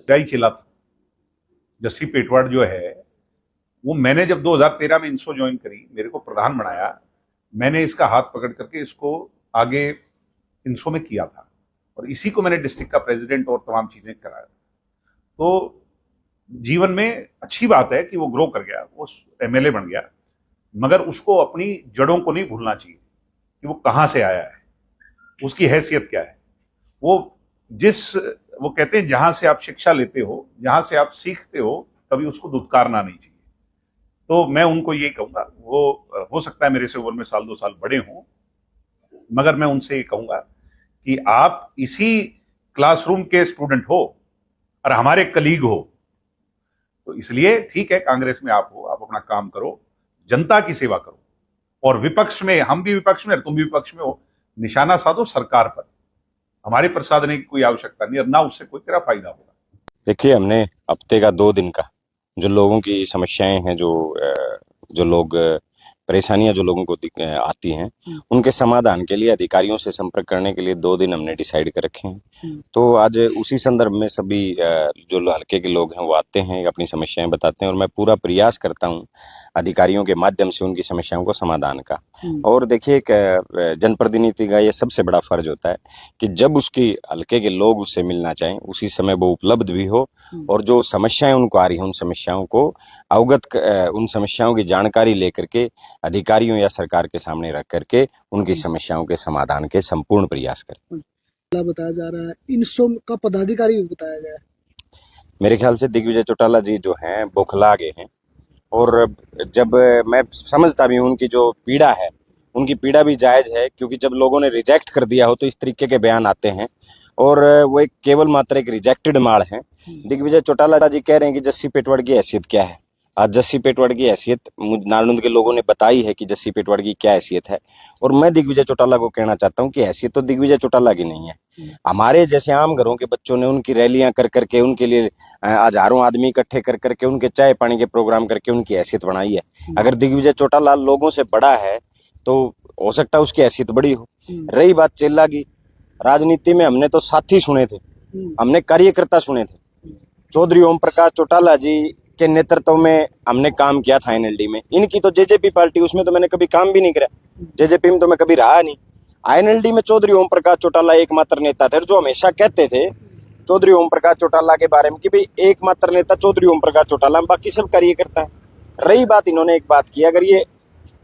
ही चिल्ला था। जस्सी पेटवाड़ जो है वो, मैंने जब 2013 में इंसो ज्वाइन करी, मेरे को प्रधान बनाया, मैंने इसका हाथ पकड़ करके इसको आगे इंसो में किया था और इसी को मैंने डिस्ट्रिक्ट का प्रेसिडेंट और तमाम चीजें कराया। तो जीवन में अच्छी बात है कि वो ग्रो कर गया, वो एमएलए बन गया, मगर उसको अपनी जड़ों को नहीं भूलना चाहिए कि वो कहां से आया है, उसकी हैसियत क्या है। वो कहते हैं जहां से आप शिक्षा लेते हो, जहां से आप सीखते हो, कभी उसको दुत्कारना नहीं चाहिए। तो मैं उनको यही कहूंगा, वो हो सकता है मेरे से उम्र में 1-2 साल बड़े हों, मगर मैं उनसे ये कहूंगा कि आप इसी क्लासरूम के स्टूडेंट हो और हमारे कलीग हो, तो इसलिए ठीक है कांग्रेस में आप हो, आप अपना काम करो, जनता की सेवा करो, और विपक्ष में, हम भी विपक्ष में, तुम भी विपक्ष में हो, निशाना साधो सरकार पर, हमारे पर साधने की कोई आवश्यकता नहीं और ना उससे कोई तेरा फायदा होगा। देखिए, हमने हफ्ते का 2 दिन का जो लोगों की समस्याएं हैं, जो लोग परेशानियां जो लोगों को आती हैं, उनके समाधान के लिए अधिकारियों से संपर्क करने के लिए 2 दिन हमने डिसाइड कर रखे हैं। तो आज उसी संदर्भ में सभी जो हल्के के लोग हैं वो आते हैं, अपनी समस्याएं बताते हैं और मैं पूरा प्रयास करता हूं अधिकारियों के माध्यम से उनकी समस्याओं को समाधान का। और देखिए, एक जनप्रतिनिधि का ये सबसे बड़ा फर्ज होता है कि जब उसकी हल्के के लोग उससे मिलना चाहें उसी समय वो उपलब्ध भी हो और जो समस्याएं उनको आ रही हैं उन समस्याओं को उन समस्याओं की जानकारी लेकर के अधिकारियों या सरकार के सामने रख करके उनकी समस्याओं के समाधान के संपूर्ण प्रयास करें। बताया जा रहा है इंसो का पदाधिकारी भी बताया गया है। मेरे ख्याल से दिग्विजय चौटाला जी जो हैं बौखला गए हैं और जब मैं समझता भी हूँ उनकी जो पीड़ा है, उनकी पीड़ा भी जायज है, क्योंकि जब लोगों ने रिजेक्ट कर दिया हो तो इस तरीके के बयान आते हैं और वो एक केवल मात्र एक रिजेक्टेड माल है। दिग्विजय चौटाला जी कह रहे हैं कि जस्सी पेटवाड़ की हैसियत क्या है। आज जस्सी पेटवाड़ की हैसियत नारनौंद के लोगों ने बताई है कि जस्सी पेटवाड़ की क्या हैसियत है, और मैं दिग्विजय चौटाला को कहना चाहता हूं कि हैसियत तो दिग्विजय चौटाला की नहीं है। हमारे जैसे आम घरों के बच्चों ने उनकी रैलियां कर करके, उनके लिए हजारों आदमी इकट्ठे कर करके, उनके चाय पानी के प्रोग्राम करके उनकी हैसियत बनाई है। अगर दिग्विजय चौटाला लोगों से बड़ा है तो हो सकता है उसकी हैसियत बड़ी हो। रही बात चेला की, राजनीति में हमने तो साथी सुने थे, हमने कार्यकर्ता सुने थे। चौधरी ओम प्रकाश चौटाला जी के नेतृत्व में हमने काम किया था एनएलडी में। इनकी तो जेजेपी पार्टी, उसमें तो मैंने कभी काम भी नहीं करा, जेजेपी में तो मैं कभी रहा नहीं। आईएनएलडी में चौधरी ओम प्रकाश चौटाला एकमात्र नेता थे जो हमेशा कहते थे चौधरी ओम प्रकाश चौटाला के बारे में कि भाई एकमात्र नेता चौधरी ओम प्रकाश चौटाला, बाकी सब कार्यकर्ता है। रही बात, इन्होंने एक बात की, अगर ये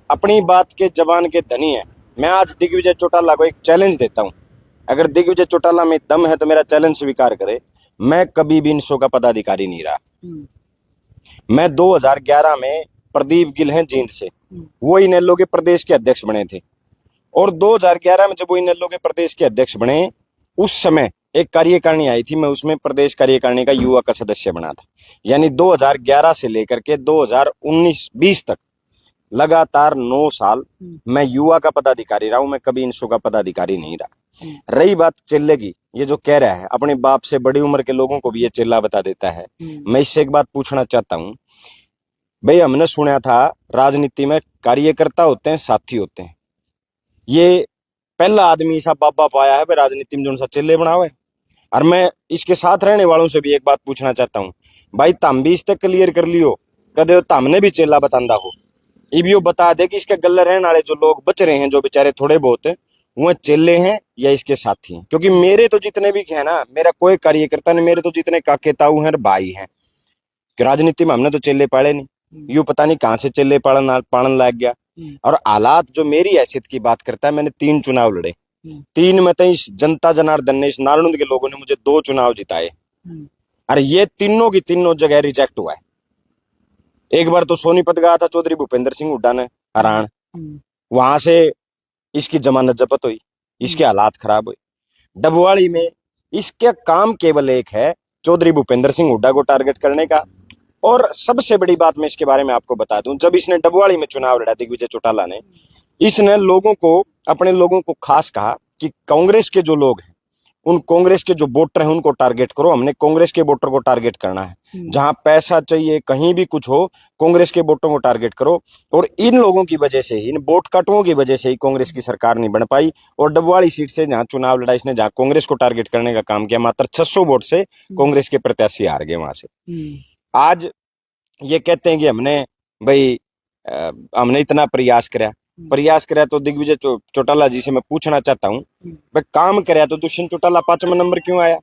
अपनी बात के जबान के धनी है, मैं आज दिग्विजय चौटाला को एक चैलेंज देता हूँ, अगर दिग्विजय चौटाला में दम है तो मेरा चैलेंज स्वीकार करे। मैं कभी भी इंसो का पदाधिकारी नहीं रहा। मैं 2011 में प्रदीप गिल हैं जींद से, वो इनेलो के प्रदेश के अध्यक्ष बने थे और 2011 में जब वो इनेलो के प्रदेश के अध्यक्ष बने, उस समय एक कार्यकारिणी आई थी, मैं उसमें प्रदेश कार्यकारिणी का युवा का सदस्य बना था। यानी 2011 से लेकर के 2019-20 तक लगातार 9 साल मैं युवा का पदाधिकारी रहा हूं, मैं कभी इंसो का पदाधिकारी नहीं रहा। रही बात चेले की, ये जो कह रहा है अपने बाप से बड़ी उम्र के लोगों को भी ये चेला बता देता है। मैं इससे एक बात पूछना चाहता हूं, भाई हमने सुना था राजनीति में कार्यकर्ता होते हैं, साथी होते हैं। ये पहला आदमी सा बाबा पाया है भाई राजनीति में जो सा चेले बना हुआ है। और मैं इसके साथ रहने वालों से भी एक बात पूछना चाहता हूँ, भाई तम भी इससे क्लियर कर लियो, कदे तमने भी चेला बतांदा हो, इबियो बता दे कि इसके गले रहने वाले जो लोग बच रहे हैं, जो बेचारे थोड़े बहुत वो चेले हैं या इसके साथी हैं। क्योंकि मेरे तो जितने भी है ना, मेरा कोई कार्यकर्ता नहीं, मेरे तो जितने काके ताऊ हैं भाई हैं, कि राजनीति में हमने तो चेले पाले नहीं, यूं पता नहीं कहां से चेले पालन लग गया। और हालात जो मेरी हैसियत की बात करता है, मैंने 3 चुनाव लड़े, 3 में तो इस जनता जनार्दन ने, इस नारनौंद के लोगों ने मुझे 2 चुनाव जिताए, और ये तीनों की तीनों जगह रिजेक्ट हुआ है। एक बार तो सोनीपत गया था चौधरी भूपेंद्र सिंह हुड्डा ने हरान, वहां से इसकी जमानत जब्त हुई, इसके हालात खराब हुए। डबवाड़ी में इसके काम केवल एक है, चौधरी भूपेंद्र सिंह हुड्डा को टारगेट करने का। और सबसे बड़ी बात मैं इसके बारे में आपको बता दूं, जब इसने डबवाड़ी में चुनाव लड़ा दिग्विजय चौटाला ने, इसने लोगों को, अपने लोगों को खास कहा कि कांग्रेस के जो लोग हैं उन कांग्रेस के जो वोटर हैं उनको टारगेट करो, हमने कांग्रेस के वोटर को टारगेट करना है। जहां पैसा चाहिए, कहीं भी कुछ हो, कांग्रेस के वोटरों को टारगेट करो। और इन लोगों की वजह से ही, इन वोट कटुओं की वजह से ही कांग्रेस की सरकार नहीं बन पाई। और डबवाली सीट से जहां चुनाव लड़ा, इसने जहां कांग्रेस को टारगेट करने का काम किया, मात्र 600 वोट से कांग्रेस के प्रत्याशी हार गए वहां से। आज ये कहते हैं कि हमने इतना प्रयास करा तो दिग्विजय चौटाला जी से मैं पूछना चाहता हूँ, भाई काम कराया तो दुष्यंत चौटाला 5वां नंबर क्यों आया?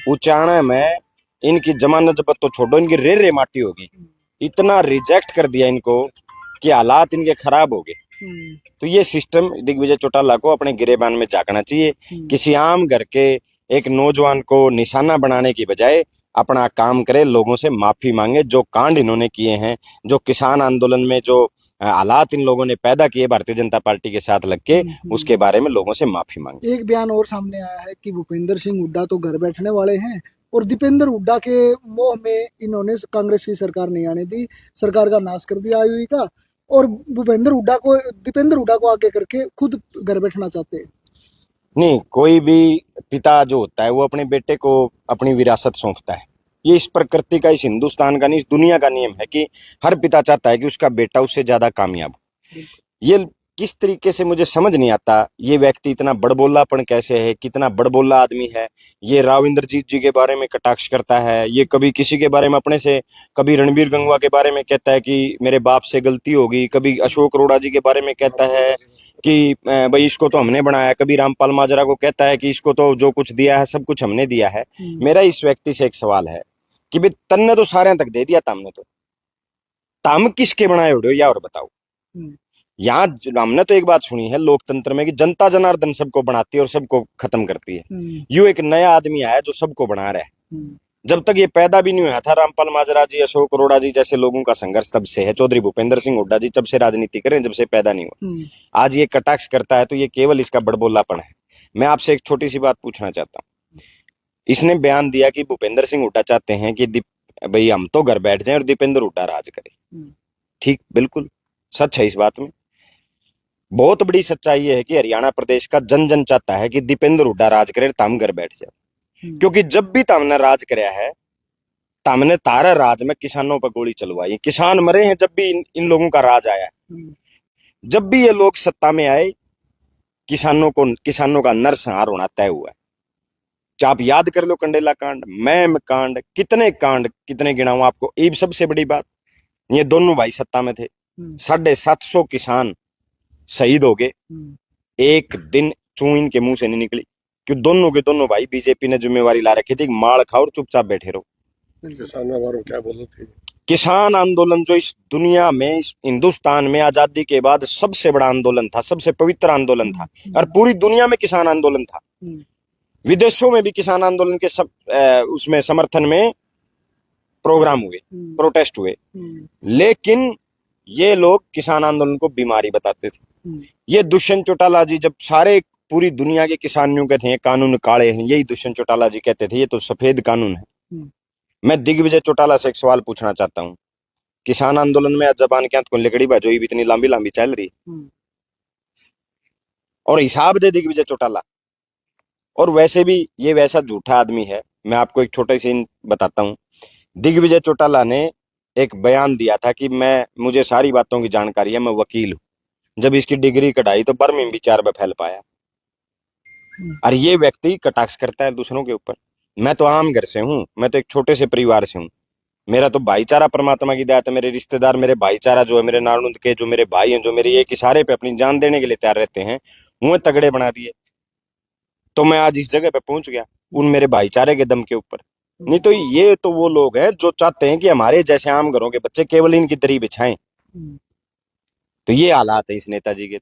उचाणा में इनकी जमानत जब्त तो छोड़ो, इनकी रे माटी होगी। इतना रिजेक्ट कर दिया इनको कि हालात इनके खराब हो गए। तो ये सिस्टम दिग्विजय चौटाला को अपने गिरेबान में झांकना चाहिए। किसी आम घर के एक नौजवान को निशाना बनाने की बजाय अपना काम करे, लोगों से माफी मांगे। जो कांड इन्होंने किए हैं, जो किसान आंदोलन में जो हालात इन लोगों ने पैदा किए भारतीय जनता पार्टी के साथ लग के, उसके बारे में लोगों से माफी मांगे। एक बयान और सामने आया है कि भूपेंद्र सिंह हुड्डा तो घर बैठने वाले हैं और दीपेंद्र हुड्डा के मोह में इन्होंने कांग्रेस की सरकार नहीं आने दी, सरकार का नाश कर दिया आईयूई का, और दीपेंद्र हुड्डा को आगे करके खुद घर बैठना चाहते हैं। नहीं, कोई भी पिता जो होता है वो अपने बेटे को अपनी विरासत सौंपता है। ये इस प्रकृति का, इस हिंदुस्तान का नहीं, इस दुनिया का नियम है कि हर पिता चाहता है कि उसका बेटा उससे ज्यादा कामयाब हो। ये किस तरीके से मुझे समझ नहीं आता, ये व्यक्ति इतना बड़बोलापन कैसे है, कितना बड़बोला आदमी है। ये राव इंद्रजीत जी के बारे में कटाक्ष करता है, ये कभी किसी के बारे में अपने से, कभी रणबीर गंगवा के बारे में कहता है कि मेरे बाप से गलती होगी, कभी अशोक अरोड़ा जी के बारे में कहता है कि भाई इसको तो हमने बनाया, कभी रामपाल माजरा को कहता है कि इसको तो जो कुछ दिया है सब कुछ हमने दिया है। मेरा इस व्यक्ति से एक सवाल है कि भाई तन्ने तो सारे तक दे दिया, तमने तो तम किसके बनाए उड़े हो, या और बताओ। यहाँ हमने तो एक बात सुनी है लोकतंत्र में कि जनता जनार्दन सबको बनाती है और सबको खत्म करती है। यूं एक नया आदमी आया जो सबको बना रहा है। जब तक ये पैदा भी नहीं हुआ था, रामपाल माजरा जी, अशोक अरोड़ा जी जैसे लोगों का संघर्ष तब से है। चौधरी भूपेंद्र सिंह हुड्डा जी जब से राजनीति करें, जब से पैदा नहीं हुआ। आज ये कटाक्ष करता है तो ये केवल इसका बड़बोलापन है। मैं आपसे एक छोटी सी बात पूछना चाहता हूँ। इसने बयान दिया कि भूपेंद्र सिंह हुड्डा चाहते हैं कि भाई हम तो घर बैठ जाएं और दीपेंद्र हुड्डा राज करे। ठीक, बिल्कुल सच है इस बात में। बहुत बड़ी सच्चाई है कि हरियाणा प्रदेश का जन जन चाहता है कि दीपेंद्र हुड्डा राज करे, तम घर बैठ जाए। क्योंकि जब भी तमने राज कराया है, तमने तारा राज में किसानों पर गोली चलवाई, किसान मरे हैं। जब भी इन लोगों का राज आया है, जब भी ये लोग सत्ता में आए, किसानों का नरसंहार होना तय हुआ है। आप याद कर लो, कंडेला कांड, मैम कांड, कितने गिनाऊं आपको। एक सबसे बड़ी बात, ये दोनों भाई सत्ता में थे, 750 किसान शहीद हो गए। एक दिन चूं इनके मुंह से नहीं निकली कि दोनों के दोनों भाई बीजेपी ने जिम्मेवारी ला रखी थी, माल खाओ और चुपचाप बैठे रहो। क्या बोले थे? किसान आंदोलन जो इस दुनिया में, इस हिंदुस्तान में आजादी के बाद सबसे बड़ा आंदोलन था, सबसे पवित्र आंदोलन था, और पूरी दुनिया में किसान आंदोलन था। विदेशों में भी किसान आंदोलन के उसमें समर्थन में प्रोग्राम हुए, प्रोटेस्ट हुए। लेकिन ये लोग किसान आंदोलन को बीमारी बताते थे। ये दुष्यंत चौटाला जी, जब सारे पूरी दुनिया के किसान यूं कहते हैं कानून काले हैं, यही दुष्यंत चौटाला जी कहते थे ये तो सफेद कानून है। मैं दिग्विजय चौटाला से एक सवाल पूछना चाहता हूँ। किसान आंदोलन में आज जबान क्या तो लकड़ी बाजोई भी इतनी लंबी लंबी चल रही, और हिसाब दे दिग्विजय चौटाला। और वैसे भी ये वैसा झूठा आदमी है। मैं आपको एक छोटा सी बताता हूँ। दिग्विजय चौटाला ने एक बयान दिया था कि मुझे सारी बातों की जानकारी है, मैं वकील हूं। जब इसकी डिग्री कढ़ाई तो बर्मिंघम भी 4 बार फैल पाया। और ये व्यक्ति कटाक्ष करता है दूसरों के ऊपर। मैं तो आम घर से हूँ, मैं तो एक छोटे से परिवार से हूँ। मेरा तो भाईचारा परमात्मा की दया है। मेरे रिश्तेदार, मेरे भाईचारा जो है, मेरे नानुद के जो मेरे भाई हैं, जो मेरे एक इशारे पे अपनी जान देने के लिए तैयार रहते हैं, उन्हें तगड़े बना दिए। तो मैं आज इस जगह पे पहुंच गया उन मेरे भाईचारे के दम के ऊपर। नहीं तो ये तो वो लोग हैं जो चाहते हैं कि हमारे जैसे आम घरों के बच्चे केवल इनकी दरी बिछाएं। तो ये हालात है इस नेताजी के।